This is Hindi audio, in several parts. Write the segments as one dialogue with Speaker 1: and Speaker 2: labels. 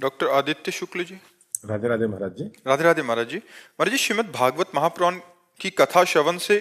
Speaker 1: डॉक्टर आदित्य शुक्ल जी।
Speaker 2: राधे राधे महाराज जी।
Speaker 1: राधे राधे महाराज जी। महाराज जी, श्रीमद् भागवत महापुराण की कथा श्रवण से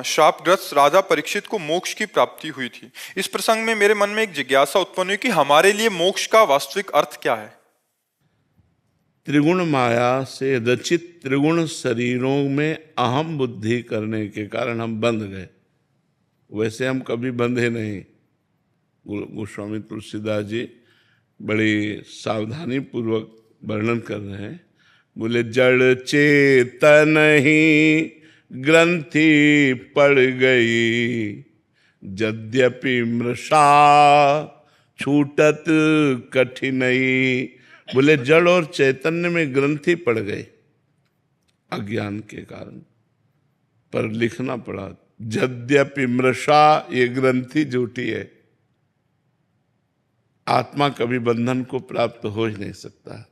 Speaker 1: शापग्रस्त राजा परीक्षित को मोक्ष की प्राप्ति हुई थी। इस प्रसंग में मेरे मन में एक जिज्ञासा उत्पन्न हुई कि हमारे लिए मोक्ष का वास्तविक अर्थ क्या है।
Speaker 3: त्रिगुण माया से रचित त्रिगुण शरीरों में अहम बुद्धि करने के कारण हम बंध गए। वैसे हम कभी बंधे नहीं। गोस्वामी तुलसीदास जी बड़ी सावधानी पूर्वक वर्णन कर रहे हैं। बोले जड़ चेतन ही ग्रंथि पड़ गई, यद्यपि मृषा छूटत कठिनई। बोले जड़ और चैतन्य में ग्रंथि पड़ गए अज्ञान के कारण, पर लिखना पड़ा यद्यपि मृषा, ये ग्रंथि झूठी है। आत्मा कभी बंधन को प्राप्त हो ही नहीं सकता।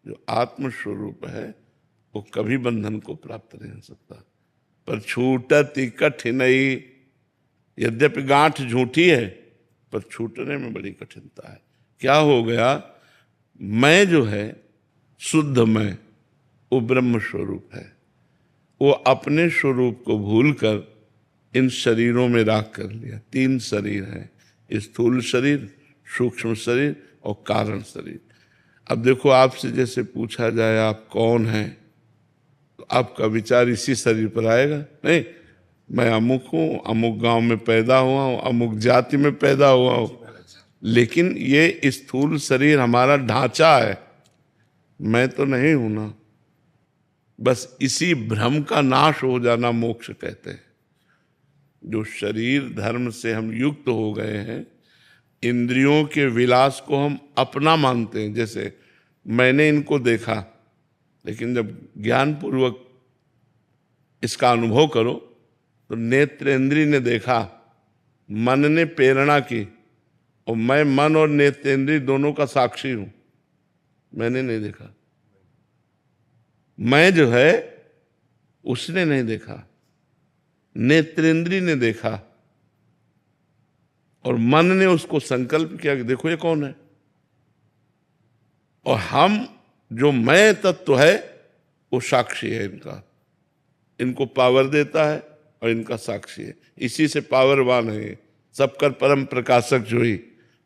Speaker 3: जो आत्म स्वरूप है वो कभी बंधन को प्राप्त नहीं हो सकता। पर छूटत कठिनई, यद्यपि गांठ झूठी है पर छूटने में बड़ी कठिनता है। क्या हो गया? मैं जो है शुद्ध मैं, वो ब्रह्म स्वरूप है। वो अपने स्वरूप को भूलकर इन शरीरों में राख कर लिया। तीन शरीर हैं, स्थूल शरीर, सूक्ष्म शरीर और कारण शरीर। अब देखो, आपसे जैसे पूछा जाए आप कौन हैं, तो आपका विचार इसी शरीर पर आएगा। नहीं, मैं अमुक हूँ, अमुक गांव में पैदा हुआ हूँ, अमुक जाति में पैदा हुआ हूँ। लेकिन ये स्थूल शरीर हमारा ढांचा है, मैं तो नहीं हूं ना। बस इसी भ्रम का नाश हो जाना मोक्ष कहते हैं। जो शरीर धर्म से हम युक्त हो गए हैं, इंद्रियों के विलास को हम अपना मानते हैं। जैसे मैंने इनको देखा, लेकिन जब ज्ञान पूर्वक इसका अनुभव करो तो नेत्रेंद्रिय ने देखा, मन ने प्रेरणा की, और मैं मन और नेत्रेंद्रिय दोनों का साक्षी हूं। मैंने नहीं देखा। मैं जो है उसने नहीं देखा, नेत्रेंद्रिय ने देखा और मन ने उसको संकल्प किया कि देखो ये कौन है। और हम जो मैं तत्व है वो साक्षी है इनका, इनको पावर देता है और इनका साक्षी है। इसी से पावरवान है। सबकर परम प्रकाशक जो ही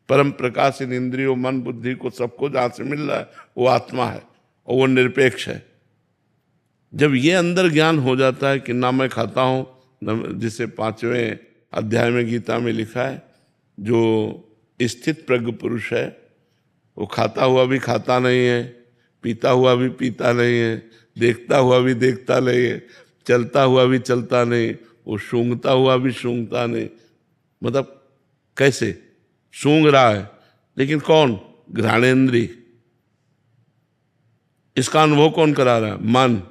Speaker 3: परम प्रकाश इन इंद्रियों, मन, बुद्धि को सबको जहां से मिल रहा है वो आत्मा है और वो निरपेक्ष है। जब ये अंदर ज्ञान हो जाता है कि ना मैं खाता हूं, जिसे 5वें अध्याय में गीता में लिखा है, जो स्थित प्रज्ञ पुरुष है वो खाता हुआ भी खाता नहीं है, पीता हुआ भी पीता नहीं है, देखता हुआ भी देखता नहीं है, चलता हुआ भी चलता नहीं, वो सूंघता हुआ भी सूंघता नहीं। मतलब कैसे सूंघ रहा है, लेकिन कौन? घ्राणेन्द्रिय। इसका अनुभव कौन करा रहा है? मन।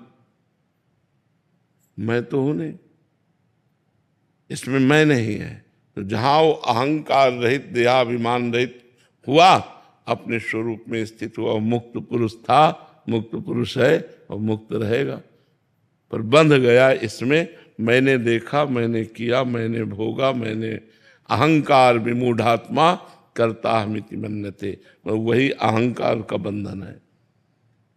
Speaker 3: मैं तो हूं नहीं, इसमें मैं नहीं है। तो जहां वो अहंकार रहित, देहाभिमान रहित हुआ, अपने स्वरूप में स्थित हुआ, मुक्त पुरुष था, मुक्त पुरुष है और मुक्त रहेगा। पर बंध गया इसमें, मैंने देखा, मैंने किया, मैंने भोगा, मैंने अहंकार विमूढ़ात्मा करता हमिति मन्यते। वही अहंकार का बंधन है।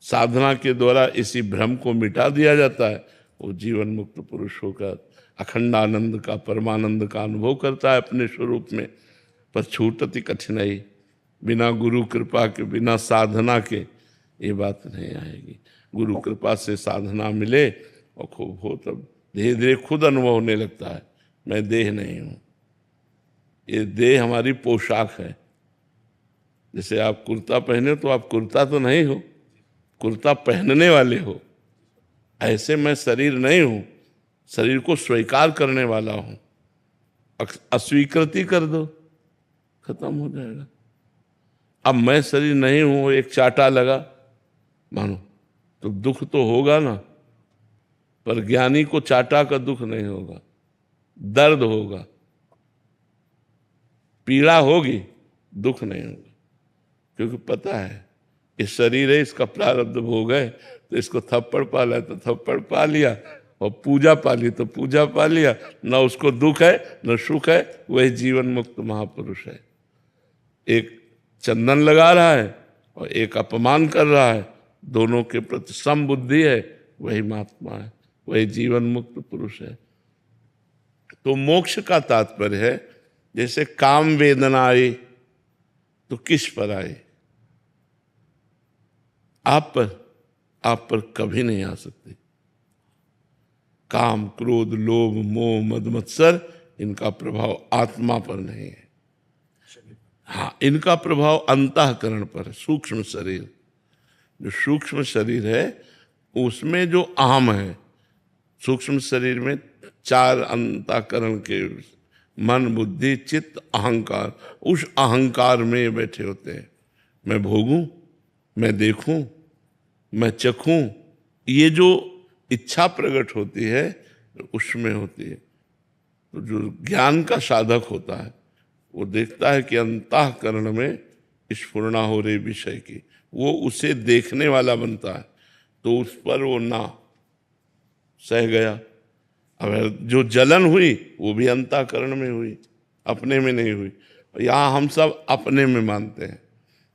Speaker 3: साधना के द्वारा इसी भ्रम को मिटा दिया जाता है। वो जीवन मुक्त पुरुष होकर अखंडानंद का, परमानंद का अनुभव करता है अपने स्वरूप में। पर छूटती कठिनाई, बिना गुरु कृपा के, बिना साधना के ये बात नहीं आएगी। गुरु कृपा से साधना मिले और खूब हो, तब धीरे धीरे खुद अनुभव होने लगता है मैं देह नहीं हूं। ये देह हमारी पोशाक है। जैसे आप कुर्ता पहने तो आप कुर्ता तो नहीं हो, कुर्ता पहनने वाले हो। ऐसे मैं शरीर नहीं हूं, शरीर को स्वीकार करने वाला हूं। अस्वीकृति कर दो, खत्म हो जाएगा। अब मैं शरीर नहीं हूं, एक चाटा लगा मानो तो दुख तो होगा ना, पर ज्ञानी को चाटा का दुख नहीं होगा, दर्द होगा, पीड़ा होगी, दुख नहीं होगा। क्योंकि पता है ये शरीर है, इसका प्रारब्ध भोग है, तो इसको थप्पड़ पाला है तो थप्पड़ पा लिया, और पूजा पाली तो पूजा पा लिया। न उसको दुख है न सुख है, वही जीवन मुक्त महापुरुष है। एक चंदन लगा रहा है और एक अपमान कर रहा है, दोनों के प्रति समबुद्धि है, वही महात्मा है, वही जीवन मुक्त पुरुष है। तो मोक्ष का तात्पर्य है, जैसे काम वेदना आई तो किस पर आई? आप पर कभी नहीं आ सकती। काम, क्रोध, लोभ, मोह, मद, मत्सर, इनका प्रभाव आत्मा पर नहीं है। हाँ, इनका प्रभाव अंतःकरण पर है, सूक्ष्म शरीर। जो सूक्ष्म शरीर है उसमें जो अहम है, सूक्ष्म शरीर में 4 अंतःकरण के मन, बुद्धि, चित्त, अहंकार, उस अहंकार में बैठे होते हैं। मैं भोगूं, मैं देखूं, मैं चखूं, ये जो इच्छा प्रकट होती है उसमें होती है। तो जो ज्ञान का साधक होता है वो देखता है कि अंतःकरण में स्फुरणा हो रही विषय की, वो उसे देखने वाला बनता है, तो उस पर वो ना सह गया। अब जो जलन हुई वो भी अंतःकरण में हुई, अपने में नहीं हुई। यहाँ हम सब अपने में मानते हैं।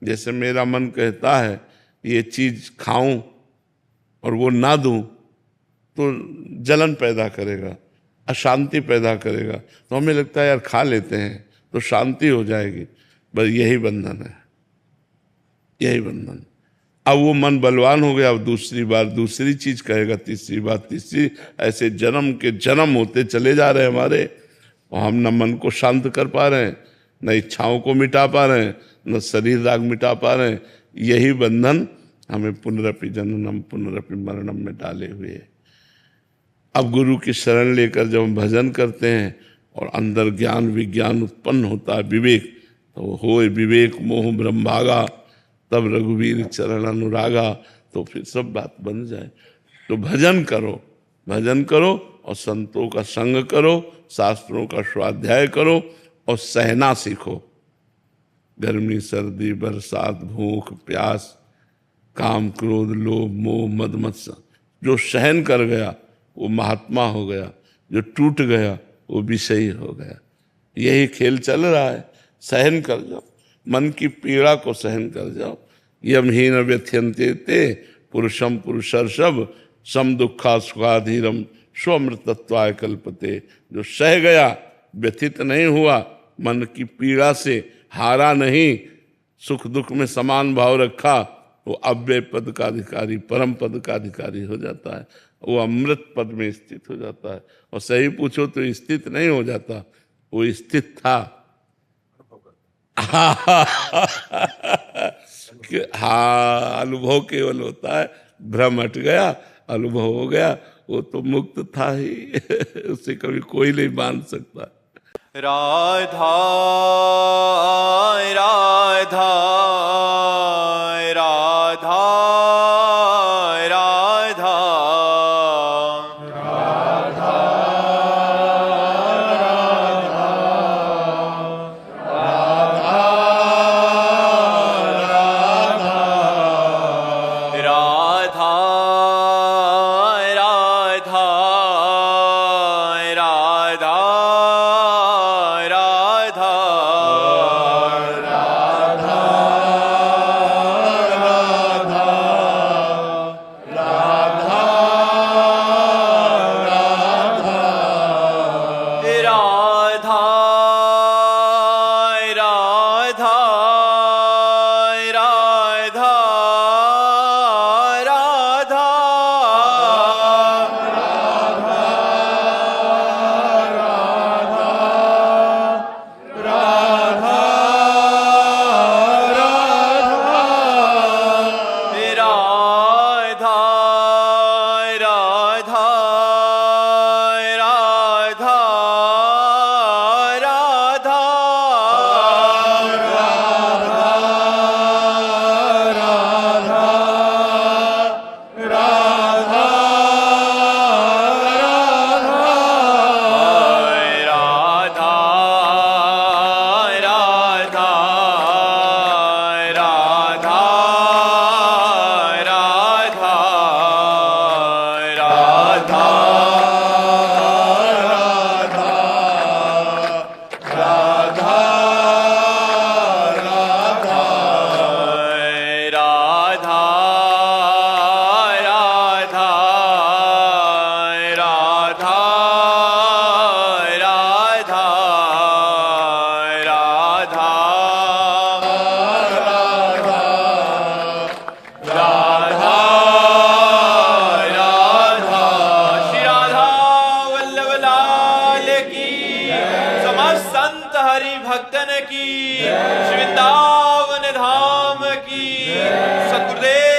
Speaker 3: जैसे मेरा मन कहता है ये चीज खाऊं और वो ना दूं तो जलन पैदा करेगा, अशांति पैदा करेगा, तो हमें लगता है यार खा लेते हैं तो शांति हो जाएगी। बस यही बंधन है, यही बंधन। अब वो मन बलवान हो गया, अब दूसरी बार दूसरी चीज कहेगा, तीसरी बार तीसरी, ऐसे जन्म के जन्म होते चले जा रहे हैं हमारे, और हम न मन को शांत कर पा रहे हैं, न इच्छाओं को मिटा पा रहे हैं, न शरीर राग मिटा पा रहे हैं। यही बंधन हमें पुनरपि जननम पुनरपि मरणम में डाले हुए है। अब गुरु की शरण लेकर जब हम भजन करते हैं और अंदर ज्ञान विज्ञान उत्पन्न होता है, विवेक, तो होए विवेक मोह ब्रह्मभागा, तब रघुवीर चरण अनुरागा, तो फिर सब बात बन जाए। तो भजन करो, भजन करो और संतों का संग करो, शास्त्रों का स्वाध्याय करो और सहना सीखो। गर्मी, सर्दी, बरसात, भूख, प्यास, काम, क्रोध, लोभ, मोह, मद, मत्सर, जो सहन कर गया वो महात्मा हो गया, जो टूट गया वो विषयी हो गया। यही खेल चल रहा है। सहन कर जाओ, मन की पीड़ा को सहन कर जाओ। यमहीन व्यथ्यन्ते ते पुरुषम पुरुषर्षभ सम दुखा सुखाधीरम स्वमृतत्वाय कल्पते। जो सह गया, व्यथित नहीं हुआ, मन की पीड़ा से हारा नहीं, सुख दुख में समान भाव रखा, वो अव्यय पद का अधिकारी, परम पद का अधिकारी हो जाता है। वो अमृत पद में स्थित हो जाता है। और सही पूछो तो स्थित नहीं हो जाता, वो स्थित था। हाँ, अनुभव केवल होता है, भ्रम हट गया, अनुभव हो गया, वो तो मुक्त था ही। उसे कभी कोई नहीं मान सकता।
Speaker 1: राधा राधा राधा राधा राधा संत हरि भक्तन की, श्री वृंदावन धाम की, सतगुरुदेव